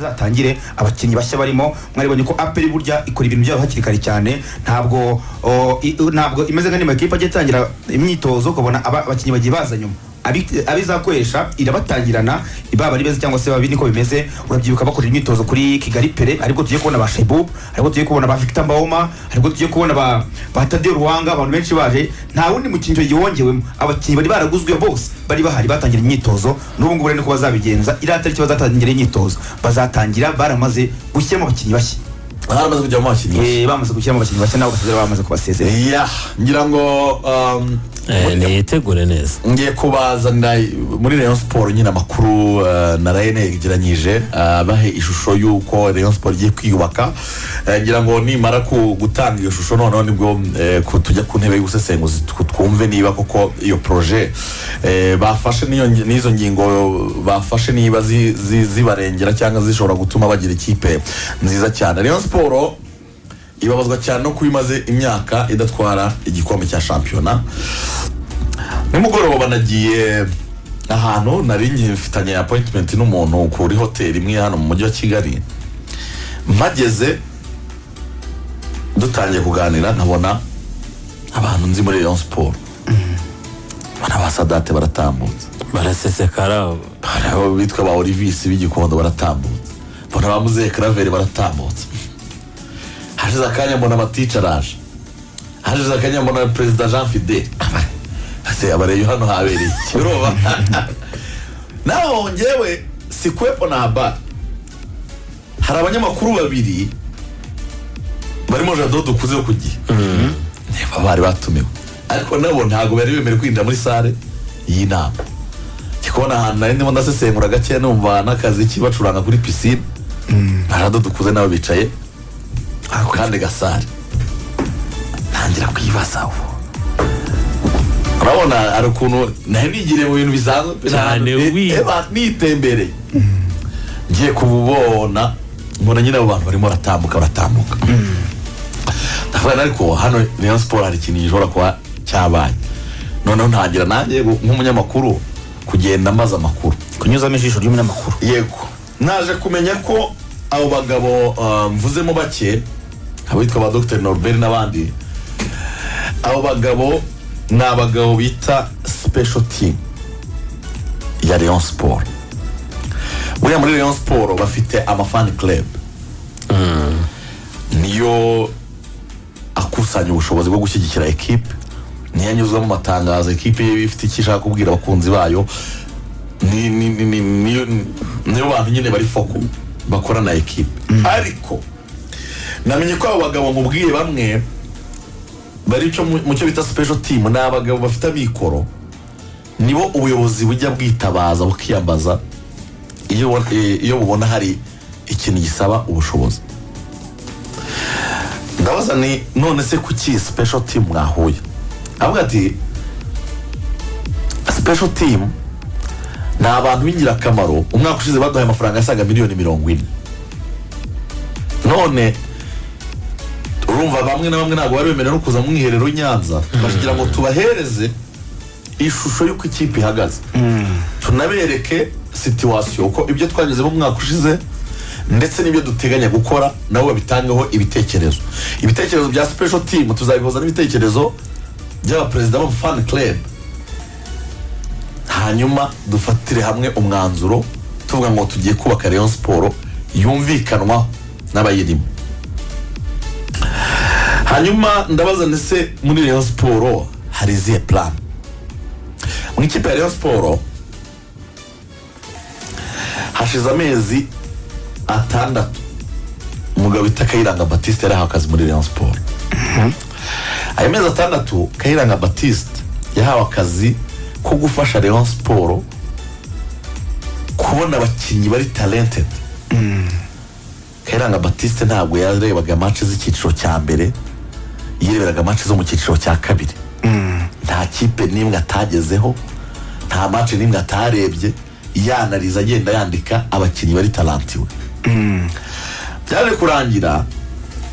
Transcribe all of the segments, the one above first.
zatangire abakinnyi bashya barimo mwaribonye ko APR burya ikora ibintu byabo hakiri kare cyane ntabwo imeze nk'andi makipe agiye tangira imyitozo ukabona abakinnyi bagiye baza nyuma abizakoresha irabatangirana ibaba ari beza cyangwa se babi niko bimeze urabyibuka bakorera imyitozo kuri Kigali Pere ariko tugiye kubona ba Shebub ariko tugiye kubona ba Victor Mbawoma ariko tugiye kubona ba Tadeo Ruhanga abantu benshi baje nta wundi mukinjo yongewemo abakinnyi bari baraguzwe bose bari bahari batangira imyitozo n'ubu ngubu rero niko bazabigenza iratari cyo bazatangira imyitozo bazatangira baramaze gushyiramo abakinnyi bashya baramaze kujya mu bakinnyi bamaze gushyiramo abakinnyi bashya nabo basezera bamaze kubasezera ngira ngo nitegure neza ngiye kubazanira muri Rayon Sport nyine amakuru narayegeranyije bahe ishusho y'uko Rayon Sport igiye kwiyubaka ngira ngo nimara gutanga iyo shusho noneho nibwo tujya ku ntebe y'ubusesenguzi twumve niba koko iyo projet bafashe n'izo ngingo bafashe niba zibarengera cyangwa zishobora gutuma bagira ikipe nziza cyane. Rayon Sport ibabazwa cyane no kubimaze imyaka idatwara igikombe cya shampiyona. Nimugoroba nagiye ahantu nari ngifitanye appointment n'umuntu kuri hotel imwe hano mu mujyi wa Kigali, mpageze dutangiye kuganira nkabona abantu nzi muri Rayon Sport bana basadate baratambutse barasesekara baraho bitwa ba Olivis b'Igikondo baratambutse bona ba Muzehe Claver baratambutse hashize akanya mbona amaticharaje hashize akanya mbona President Jean Fidel ase abareyo hano habereye kiroba naho ngewe sikwepo na haba hari abanyamakuru babiri barimo Jado dukuze kugiye bari batumiwe ariko nabo ntago bari bemere kwinjira muri sale y'inama kikona ahantu nari ndimo ndasesengura gake numva n'akazi kibacuranga kuri piscine Jado dukuze nabo bicaye kandi gasare ntangira kwibaza urabona ari ukuntu nabigire mu bintu bisanzwe cyane nitembere ngiye kububona mbona nyine abo bantu barimo baratambuka ndavuga ariko hano Rayon Sport hari ikintu gishobora kuba cyabaye noneho ntangira nanjye nk'umunyamakuru kugenda maza amakuru kunyuzamo ijisho ry'umunyamakuru yego naje kumenya ko abo bagabo mvuzemo bake abitwa ba Dr Norbert n'abandi abo bagabo ni abagabo bita special team ya Rayon Sport. Buriya muri Rayon Sport bafite amafani club niyo akusanya ubushobozi bwo gushyigikira equipe, niyo anyuzwa mu matangazo equipe ifite icyo ishaka kubwira abakunzi bayo, niyo bantu nyine bari foko bakora na equipe. Ariko namenye ko abo bagabo nkubwiye bamwe bari cyo mu cyo bita special team n'abagabo bafite amikoro nibo ubuyobozi bujya bwitabaza bukiyambaza iyo bubona hari ikintu gisaba ubushobozi. Ndabaza ni none se kuki special team mwahuye? Avuga ati special team ni abantu b'ingirakamaro, umwaka ushize baduhaye amafaranga asaga miliyoni 40. None urumva bamwe na bamwe ntabwo bari bemerewe no kuza mu mwiherero w'Inyanza bashigira ngo tubahereze ishusho y'uko ikipe ihagaze, tunabereke situation uko ibyo twanyuze mu mwaka ushize ndetse n'ibyo duteganya gukora nabo babitangaho ibitekerezo bya special team tuzabihoza n'ibitekerezo by'aba president of fan club, hanyuma dufatire hamwe umwanzuro tuvuga ngo tugiye kubaka Rayon Sport yumvikanwa n'abayirimo. Hanyuma ndabaza ndetse muri Rayon Sport hari zihe plan mu ikipe ya Rayon Sport. Hashize amezi 6 umugabo bita Kayiranga Baptiste yari akazi muri Rayon Sport. Ayo mezi 6 Kayiranga Baptiste yahawe akazi ko gufasha Rayon Sport kubona abakinnyi bari talented. Kayiranga Baptiste ntabwo yarebaga match z'icyiciro cya mbere, yireberaga match zo mu cyiciro cya kabiri. Nta kipe nimwe atagezeho, nta match nimwe atarebye, yanariza agenda yandika abakinnyi bari talantiwe. Byaje kurangira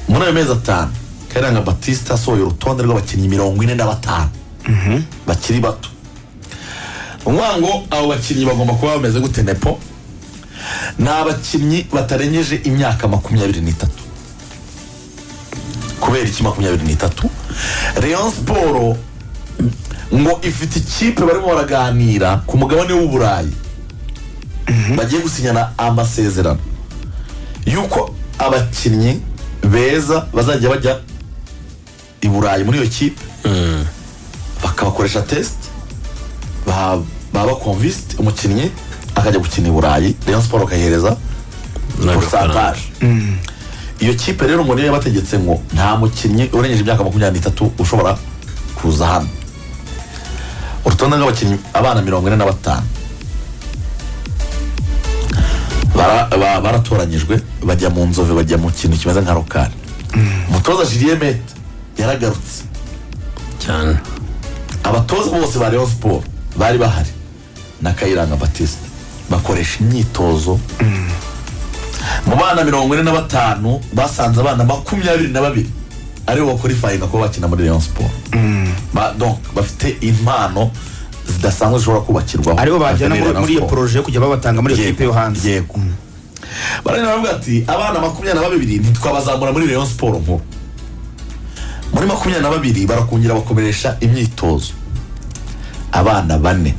muri ayo mezi 5 Kayiranga Baptiste asohoye urutonde rw'abakinnyi 45 bakiri bato. Umwango abo bakinnyi bagomba kuba bameze gute nepo. ni abakinnyi batarengeje imyaka 23. kubera iki 23? Rayon Sport ngo ifite ikipe barimo baraganira ku mugabane w'Uburayi, bagiye gusinyana amasezerano yuko abakinnyi beza bazajya bajya i Burayi muri iyo kipe, bakabakoresha test, baba convinced umukinnyi akajya gukina i Burayi, Rayon Sport akayihereza pourcentage. Iyo kipe rero ngo niyo yabategetse ngo nta mukinnyi urengeje imyaka 23 ushobora kuza hano. Urutonde rw'abakinnyi abana 45 baratoranyijwe bajya mu nzove, bajya mu kintu kimeze nka lokal. Umutoza Julien Met yaragarutse cyane. Abatoza bose ba Rayon Sport bari bahari na Kayiranga Baptiste bakoresha imyitozo. Mu bana 45 basanze abana 22 aribo bakwalifyinga ko bakina muri Rayon Sport. Donc bafite impano zidasanzwe zishobora kubakirwaho, aribo bajyana muri iyo projet kujya babatanga muri equipe yo hanze. Yego. Barani baravuga ati abana 22 ntitwabazamura muri Rayon Sport nkuru. Muri 22 barakungira bakomeresha imyitozo. Abana 4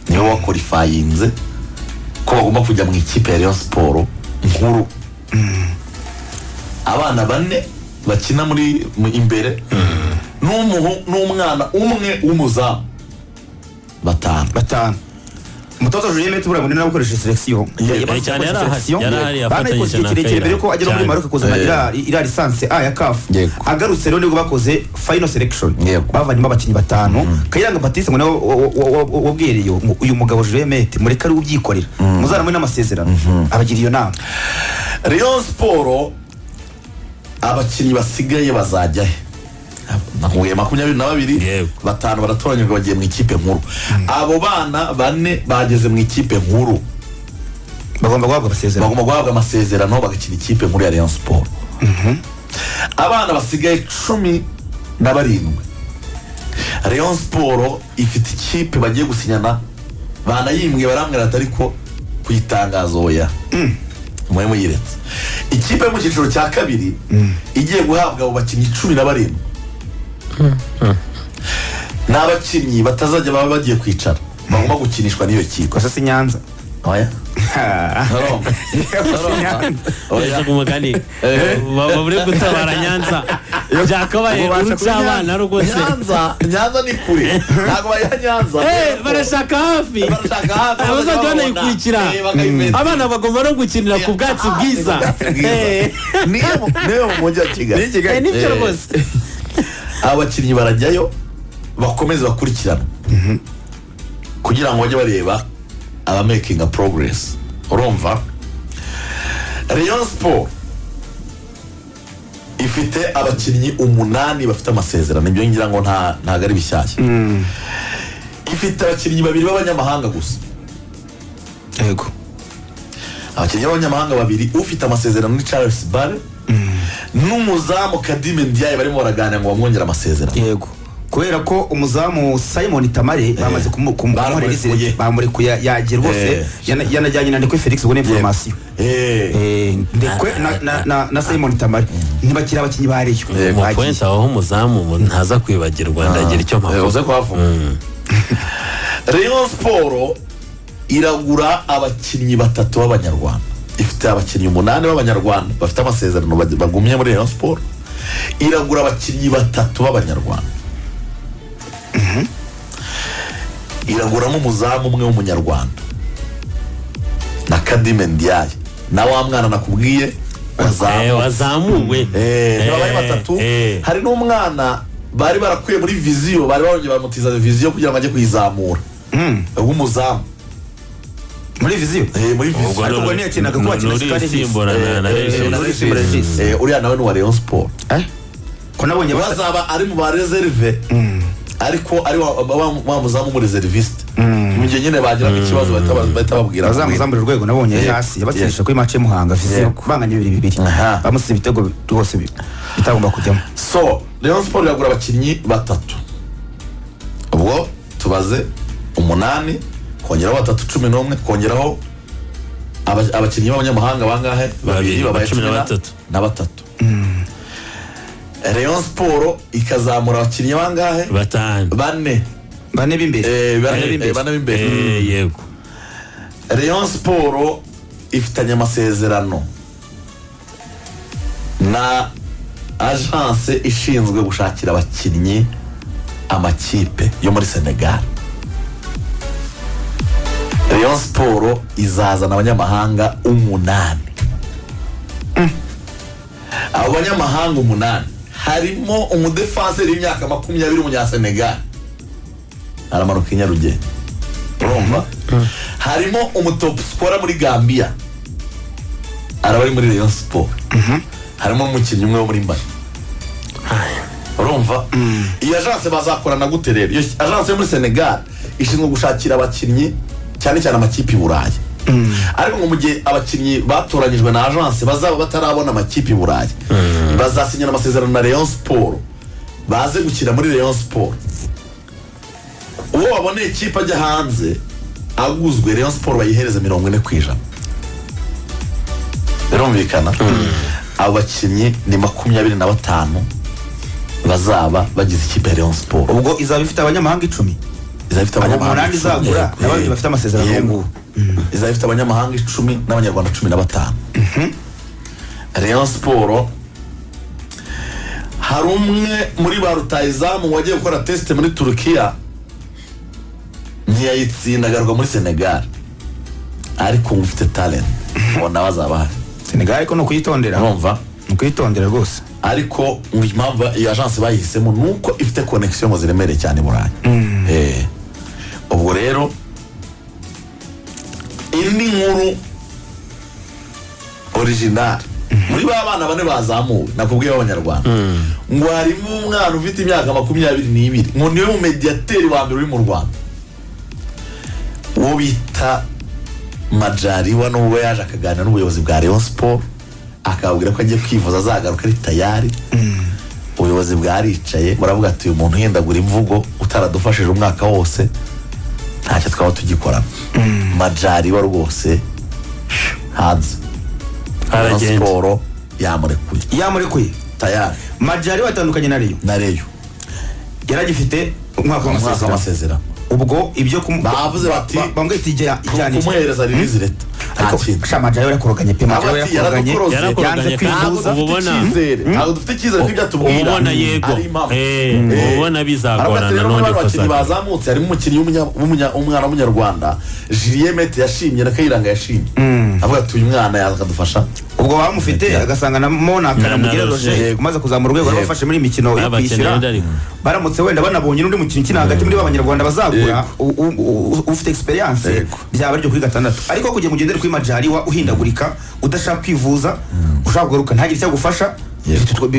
nibo bakwalifyinze ko bagomba kujya mu ikipe ya Rayon Sport nkuru. Abana 4 bakina muri imbere, n'umwana umwe w'umuzamu, batanu. Umutoza Julien Met bura muri nabukoresha selection cyane yarahari yafatanyije na Kayiranga mbere ko agera muri Maroc kuzana ira licence A ya CAF. Agarutse rero nibwo bakoze final selection, bavanyemo abakinnyi 5. Kayiranga Baptiste ngo nawe wabwiriye uyu mugabo Julien Met mureka ari ubyikorera, muzana muri n'amasezerano abagira iyo nama. Rayon Sport abakinnyi basigaye bazajya he? Nahuye 22, 5 baratoranyirwa bagiye mu ikipe nkuru. Abo bana 4 bageze mu ikipe nkuru, bagomba guhabwa amasezerano bagakina ikipe nkuru ya Rayon Sport. Abana basigaye 17 Rayon Sport ifite ikipe bagiye gusinyana, banayimwe baramwira atari ko kuyitangazo oya. Mwe muyiretse ikipe mu cyiciro cya kabiri igiye guhabwa abo bakinnyi 17. N'abakinnyi batazajya baba bagiye kwicara, bagomba gukinishwa n'iyo kipe. Kosa si Nyanza. Oya. Oya kumugani. Babure gutabara Nyanza. Jakabaye urucabana rugose. Nyanza ni kure. Ntago baya Nyanza. Barashaka hafi. Abazajya yikwikira. Abana bagomba no gukinira ku bwatsi bwiza. Niyo mu mujyi wa Kigali. Nibyo rwose. Abakinnyi barajyayo bakomeza bakurikirana kugira ngo bajye bareba aba making a progress. Urumva Rayon Sport ifite abakinnyi 8 bafite amasezerano, ibyo ngira ngo ntago ari bishyashya. Ifite abakinnyi 2 b'abanyamahanga gusa. Yego. Abakinnyi b'abanyamahanga 2 ufite amasezerano ni Charles Bare n'umuzamu Kadime Ndiaye barimo baraganira ngo bamwongera amasezerano. Yego. Kubera ko umuzamu Simon Tamare bamaze kumurekuye, bamurekuye yagira bose yanajyanye na Ndekwe Felix ubone information. Ndekwe na Simon Tamare ntibakira abakinnyi bariyo. Mu point aho umuzamu ntaza kwibagirwa ndagira icyo mpavuze kwavu. Rayon Sport iragura abakinnyi 3 b'Abanyarwanda. Ifite abakinnyi 8 b'Abanyarwanda bafite amasezerano bagumye muri Rayon Sport. Iragura abakinnyi 3 b'Abanyarwanda. Iraguramo umuzamu umwe w'umunyarwanda na Kadime Ndiaye, na wa mwana nakubwiye wazamuwe. Babaye 3. Hari n'umwana bari barakuye muri Vision, bari barongeye bamutiza Vision kugira ngo ajye kuyizamura. Umuzamu muri Vision. Muri Vision ariko niyo kinaga ko bakina simborana na Regis. Uriya nawe ni wa Rayon Sport. Ko nabonye bazaba ari mu ba reserve, ariko ari wa muzamu mu reserviste. Mu gihe nyine bagira ikibazo bahita babwira bazamuzamura urwego. Nabonye hasi yabakinisha kuri match Muhanga Vision banganye 2-2 bamusize ibitego rwose bitagomba kujyamo. So Rayon Sport yagura abakinnyi 3. Ubwo tubaze 8 kongeraho 3 11 kongeraho abakinnyi b'abanyamahanga bangahe? Babiri, babaye 13. Rayon Sport ikazamura abakinnyi bangahe? 5. Bane b'imbere. Bane b'imbere. Yego. Rayon Sport ifitanye amasezerano na agence ishinzwe gushakira abakinnyi amakipe yo muri Senegal. Rayon Sport izazana abanyamahanga 8. Abo banyamahanga 8 harimo umudefanseri w'imyaka 20 w'umunyasenegal aramanuka i Nyarugenge. Urumva? Harimo umutop scorer muri Gambia arabari muri Rayon Sport. Harimo umukinnyi umwe wo muri Mali. Urumva? Iyi agence bazakorana gute rero? Iyo agence yo muri Senegal ishinzwe gushakira abakinnyi cyane cyane amakipe i Burayi. Ariko ngo mu gihe abakinnyi batoranyijwe na agence bazaba batarabona amakipe i Burayi, bazasinyana amasezerano na Rayon Sport, baze gukina muri Rayon Sport. Uwo waboneye ikipe ajya hanze aguzwe, Rayon Sport bayihereza 40%. Birumvikana? Abo bakinnyi ni 25 bazaba bagize ikipe ya Rayon Sport. Ubwo izaba ifite abanyamahanga 10. Izaba ifite abanyamahanga 10 izagura n'abandi bafite amasezerano y'ubu. Izaba ifite abanyamahanga 10 n'abanyarwanda 15. Rayon Sport hari umwe muri ba rutayizamu wagiye gukora test muri Turkiya ntiyayitsinda agaruka muri Senegal, ariko ufite talent ubona bazaba hari Senegal, ariko no kuyitondera. Urumva? No kuyitondera rwose. Ariko impamvu iyi agence bayihisemo nuko ifite connection mu ziremereye cyane Burayi. Ubwo rero indi nkuru original muri ba bana bane bazamuwe nakubwiye b'abanyarwanda, ngo harimo umwana ufite imyaka 22 ngo niwe mu mediateur wa mbere uri mu Rwanda, uwo bita Majaliwa. N'ubwo yaje akaganira n'ubuyobozi bwa Rayon Sport akababwira ko agiye kwivuza azagaruka ari tayari, ubuyobozi bwaricaye buravuga ati uyu muntu yendagura imvugo utaradufashije umwaka wose ntacyo twaba tugikora. Majaliwa rwose hanze Rayon Sport yamurekuye tayari. Majaliwa atandukanye na Rayon yaragifite umwaka w'amasezerano. Ubwo ibyo bavuze bati bambwe tijya ijyanye kumuhereza release leta. Majaliwa yarakoroganye pe. Majaliwa yarakoroganye kandi ubona ntabwo dufite icyizere ko byatubwira. ubona yego ubona bizagorana none ko bazamutse. Harimo umukinnyi umwana w'umunyarwanda Julien Mete yashimye na Kayiranga yashimye, avuga ati uyu mwana yakadufasha. Ubwo bamufite agasanga na Mona Kanamugire Roger umaze kuzamura urwego rwafashe muri imikino yo kwishyura. Baramutse wenda banabonye n'undi mukinnyi kina hagati muri abanyarwanda bazagura ufite experience byaba ryo kuri 6. Ariko kugiye mugendere kuri Majaliwa uhindagurika udashaka kwivuza ushaka kugaruka ntagire icyo gufasha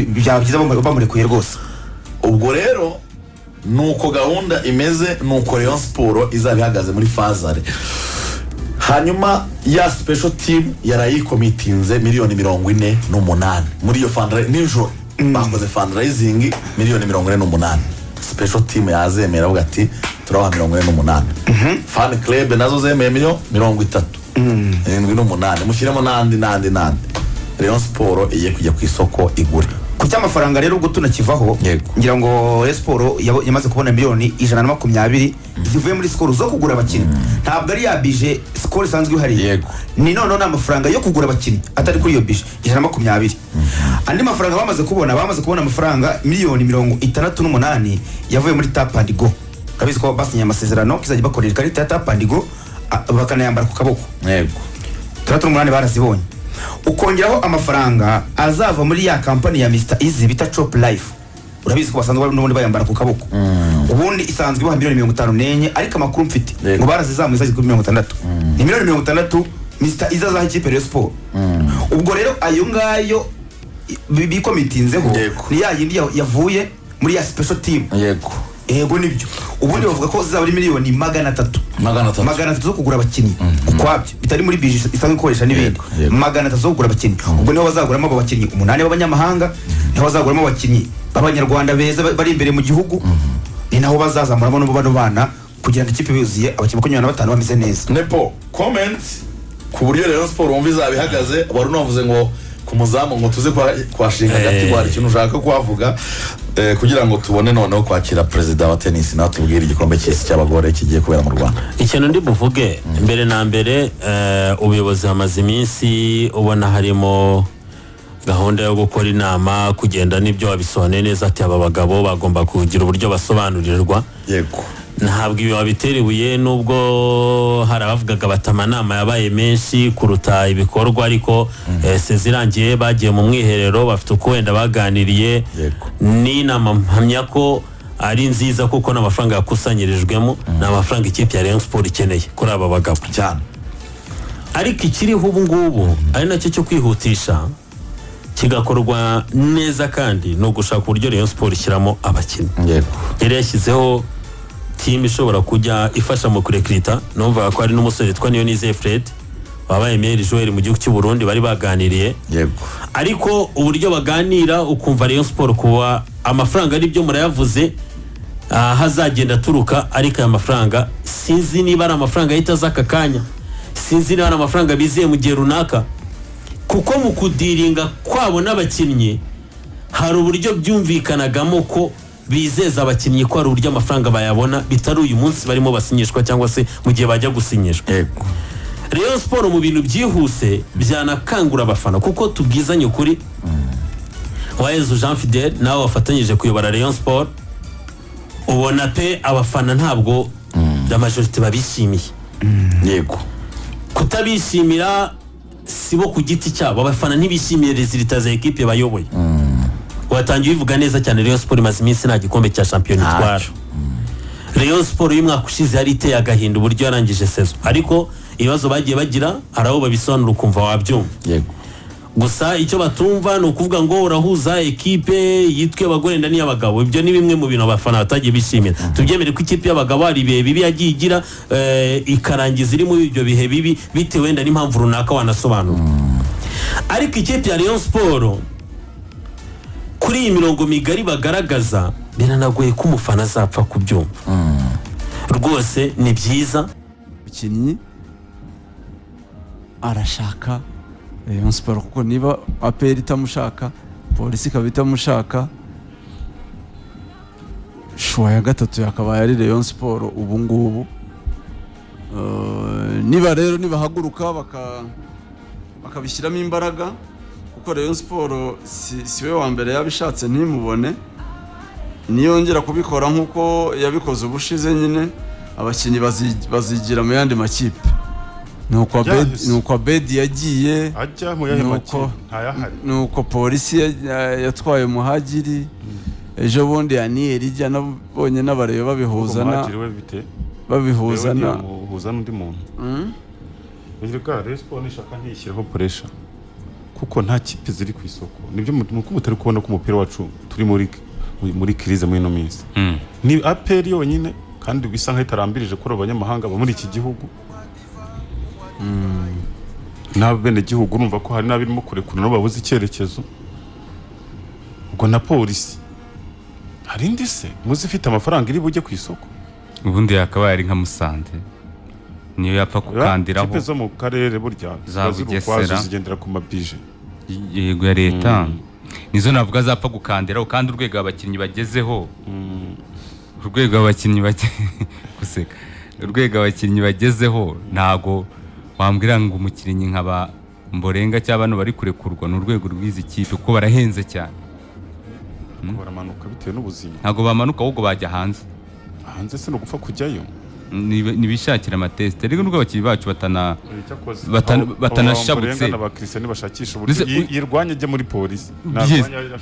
byaba byiza bamurekuye rwose. Ubwo rero nuko gahunda imeze, nuko Rayon Sport izaba ihagaze muri fazare. Hanyuma ya special team yarayikomitinze $48 muri iyo fundraising nijoro. Bakoze fundraising $48. Special team yazemera avuga ati turabaha $48. Fan club nazo zemeye $30. 78 mushyiremo nandi. Rayon Sport iye kujya ku isoko igure. Ku cy'amafaranga rero ubwo tunakivaho ngira ngo Rayon Sport yamaze kubona $120 zivuye muri skoro zo kugura abakinnyi. Ntabwo ari ya budget skoro isanzwe ihari. Ni none amafaranga yo kugura abakinnyi atari kuri iyo budget $120. Andi mafaranga bamaze kubona amafaranga $68 yavuye muri Tap and Go. Kabizi ko basinye amasezerano kizajya bakorera ikarita ya Tap and Go bakanayambara ku kaboko. 38 barazibonye. Ukongeraho amafaranga azava muri ya kampani ya Mr Easy bita Chop Life. Urabizi ko basanzwe n'ubundi bayambara ku kaboko. Ubundi isanzwe ibaha $54, ariko amakuru mfite ngo barazizamuye zaje kuri 60. Ni $60 Mr Easy azaha ikipe Rayon Sport. Ubwo rero ayo ngayo bikomitinzeho ni ya yindi yavuye muri ya special team. Ego nibyo. Ubundi bavuga ko zizaba ari $300 zo kugura abakinnyi ukwabyo bitari muri budget isanzwe ikoresha n'ibindi. $300 zo kugura abakinnyi. Ubwo niho bazaguramo abo bakinnyi 8 b'abanyamahanga, niho bazaguramo abakinnyi b'abanyarwanda beza bari imbere mu gihugu, ni naho bazazamuramo n'ubano bana kugira ngo ikipe yuzuye abakinnyi 25 bameze neza. Nepo comment ku buryo Rayon Sport wumva izaba ihagaze wari unavuze ngo ku muzamu ngo tuze kwashinga agati hari ikintu ushaka kuhavuga kugira ngo tubone noneho kwakira perezida wa tennis nawe tubwire igikombe cy'isi cy'abagore kigiye kubera mu Rwanda. Ikintu ndi buvuge mbere na mbere ubuyobozi hamaze iminsi ubona harimo gahunda yo gukora inama kugenda n'ibyo wabisobanuye neza ati aba bagabo bagomba kugira uburyo basobanurirwa. Yego. Ntabwo ibi babitera ibuye nubwo hari abavugaga bati amanama yabaye menshi kuruta ibikorwa ariko sezirangiye bagiye mu mwiherero bafite uko wenda baganiriye n'inama mpamya ko ari nziza kuko n'amafaranga yakusanyirijwemo n'amafaranga ikipe ya Rayon Sport ikeneye kuri aba bagabo cyane. Ariko ikiriho ubu ngubu ari nacyo cyo kwihutisha kigakorwa neza kandi no gushaka uburyo Rayon Sport ishyiramo abakinnyi. Yego. Yari yashyizeho team ishobora kujya ifasha mu kurekrita numva ko ari n'umusore twa Niyonizeye Fred wabaye Meilleur Joueur mu gihugu cy'u Burundi bari baganiriye. Yego. Ariko uburyo baganira ukumva Rayon Sport kuba amafaranga ari byo murayavuze hazagenda turuka ariko aya mafaranga sinzi niba ari amafaranga ahita zaka kanya sinzi niba ari amafaranga bizeye mu gihe runaka kuko mu kudiringa kwabo n'abakinnyi hari uburyo byumvikanagamo ko bizeza abakinnyi ko ari uburyo amafaranga bayabona bitari uyu munsi barimo basinyishwa cyangwa se mu gihe bajya gusinyishwa. Yego. Rayon Sport mu bintu byihuse byanakangura abafana kuko tubwizanye ukuri Wayezu Jean Fidel nawe wafatanyije kuyobora Rayon Sport ubona pe abafana ntabwo la majorité babishimiye. Yego. Kutabishimira sibo ku giti cyabo abafana ntibishimiye resultats za equipe bayoboye. Watangiye bivuga neza cyane Rayon Sport imaze iminsi nta gikombe cya champion itwara. Rayon Sport y'umwaka ushize yari iteye agahinda uburyo yarangije saison ariko ibibazo bagiye bagira hari aho babisobanura ukumva wabyumva. Yego. Gusa icyo batumva ni ukuvuga ngo urahuza ekipe yitwe abagore ndani y'abagabo ibyo ni bimwe mu bintu abafana batagiye bishimira. Tubyemere ko ikipe y'abagabo hari ibihe bibi yagiye igira ikarangiza iri muri ibyo bihe bibi bitewe wenda n'impamvu runaka wanasobanura. Ariko ikipe ya Rayon Sport kuri iyi mirongo migari bagaragaza biranagoye ko umufana azapfa kubyumva. Rwose ni byiza umukinnyi arashaka Rayon Sport kuko niba APR itamushaka polisi ikaba itamushaka shuwa ya gatatu yakabaye ari Rayon Sport ubu ngubu. Niba rero nibahaguruka bakabishyiramo imbaraga kuko Rayon Sport si we wa mbere yabishatse ntimubone niyongera kubikora nkuko yabikoze ubushize nyine abakinnyi bazigira mu yandi makipe. Nuko Abedi yagiye ajya mu yahe makipe ntayahari nuko polisi yatwaye Muhagiri ejo bundi Yaniyeri ijya nabonye n'abareba babihuzana n'undi muntu. Birega Rayon Sport nishaka ntishyireho pressure kuko nta kipe ziri ku isoko nibyo nuko mutari kubona ko umupira wacu turi muri crise muri no minsi. Ni APR yonyine kandi bisa nkaho itarambirije kuri abanyamahanga ba muri iki gihugu. N'abene gihugu urumva ko hari n'abirimo kurekura no babuze icyerekezo ubwo na polisi hari indi se muzi ifite amafaranga iri bujye ku isoko ubundi yakabaye ari nka Musanze niyo yapfa kukandiraho kipe zo mu karere burya zabugesera zigendera ku mabije yego ya leta nizo navuga zapfa gukandiraho kandi urwego abakinnyi bagezeho urwego abakinnyi bagezeho ntago wambwira ngo umukinnyi nkaba Mborenga cyangwa bano bari kurekurwa n'urwego rw'izi kipe kuko barahenze cyane. Baramanuka bitewe n'ubuzima ntago bamanuka ahubwo bajya hanze se no gupfa kujyayo nibishakira amateste rero nubwo abakinnyi bacu batanashabutse n'abakristiani bashakisha uburyo yirwanya ajya muri polisi.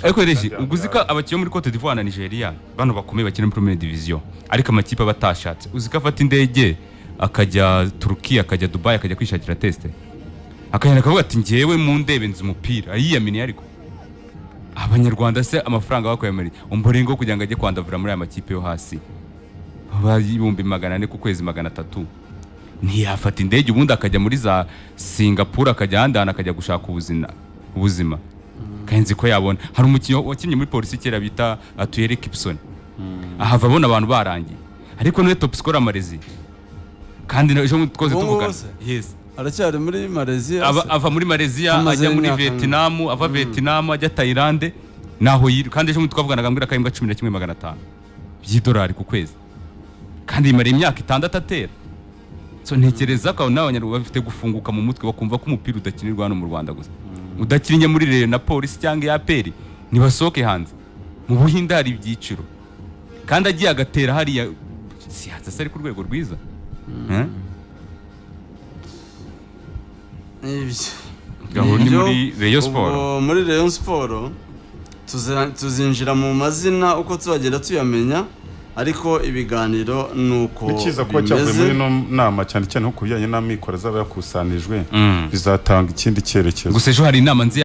Ariko reji uguzi ko abakinnyi muri Cote d'Ivoire na Nigeria bano bakomeye bakina muri Première Division ariko amakipe batashatse uzi ko afata indege akajya Turkiya akajya Dubai akajya kwishakira teste akagenda akavuga ati ngewe mu ndebe nzi umupira ayiyaminiye ariko abanyarwanda se amafaranga bakwemera Mborenga kugira ngo ajye kwandavura muri aya makipe yo hasi ibihumbi 400 ku kwezi 300 ntiyafata indege ubundi akajya muri za Singapore akajya handana akajya gushaka ubuzima kanzi ko yabona hari umukinnyi wakinnye muri polisi kera bita Atuyere Kipson ahava abona abantu barangiye ariko no top scorer amarezi kandi ejo twoze tuvuga yes aracyari muri Malaysia ava muri Malaysia Amaze ajya muri imyaka- Vietnam ava Vietnam ajya Thailand naho yiri kandi ejo twavuganaga mbwira kaimbwa 11,500 by'idolari ku kwezi kandi imara imyaka 6 atera so ntekereza ko n'abanyarwanda bafite gufunguka mu mutwe bakumva ko umupira udakinirwa hano mu Rwanda gusa udakinnye muri Rayon na Police cyangwa ya APR nibasohoke hanze mu Buhinde hari ibyiciro kandi agiye agatera hariya siyaza sari ku rwego rwiza gahunda muri Rayon Sport muri Rayon Sport tuzinjira mu mazina uko tuzagenda tuyamenya ariko ibiganiro nuko ikiza kuba cyavuye muri no nama cyane cyane nko kubijyanye n'amikoro azaba yakusanijwe bizatanga ikindi cyerekezo gusa ejo hari inama nzi